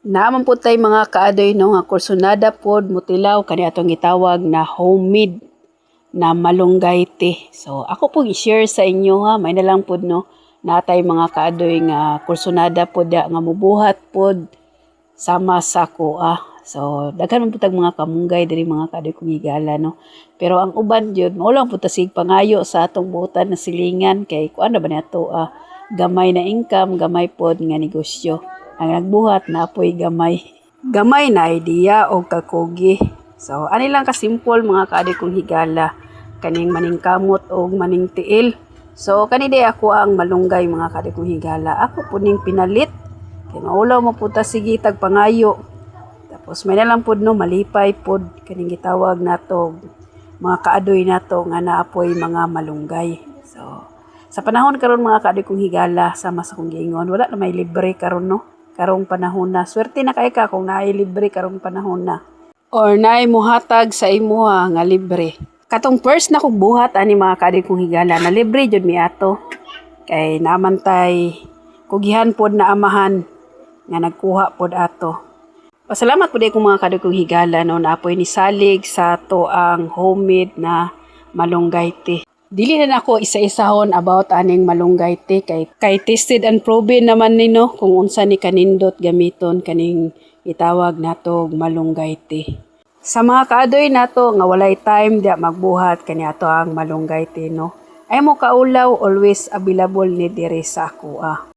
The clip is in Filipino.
Naaman po tayo mga kaadoy no nga kursunada pod mutilaw kani atong gitawag na homemade na malunggay tea. So ako po i-share sa inyo ha, may na lang pod no natay mga kaadoy nga kursunada pod nga mubuhat pod sama sa kuha. So daghan man putag mga kamunggay diri mga kaadoy kong higala no. Pero ang uban jud mao lang pud sig pangayo sa atong buotan na silingan kay kuan na ba nato gamay na income, gamay pod nga negosyo. Ang nagbuhat na apoy gamay. Gamay na idea o kakugi. So, ani lang ka-simple mga kaadoy kong higala. Kaning maning kamot o maning tiil. So, kanidi ako ang malunggay mga kaadoy kong higala. Ako po ning pinalit. Kaya maulaw mo po ta sige tagpangayo. Tapos may nalang po no malipay po. Kaning gitawag nato mga kaadoy nato nga naapoy mga malunggay. So, sa panahon karon mga kaadoy kong higala sama sa kong giingon, wala na may libre karon no. Karong panahon na. Swerte na kay ka kung naay libre karong panahon na. Or naay muhatag sa imuha nga libre. Katong first na kong buhat ani mga kaadoy kong higala na libre jud mi ato. Kay naman tay kugihan pod na amahan nga nagkuha pod ato. Pasalamat pod kong mga kaadoy kong higala no naapoy ni salig sa to ang homemade na malunggay tea. Dili na ako isa-isahon about aning malunggay tea kay tested and proven naman nino kung unsa ni kanindot gamiton kaning itawag nato malunggay tea. Sa mga kaadoy nato nga walay time dia magbuhat kaniadto ang malunggay tea no. Ay mo kaulaw always available ni diri sa kuha.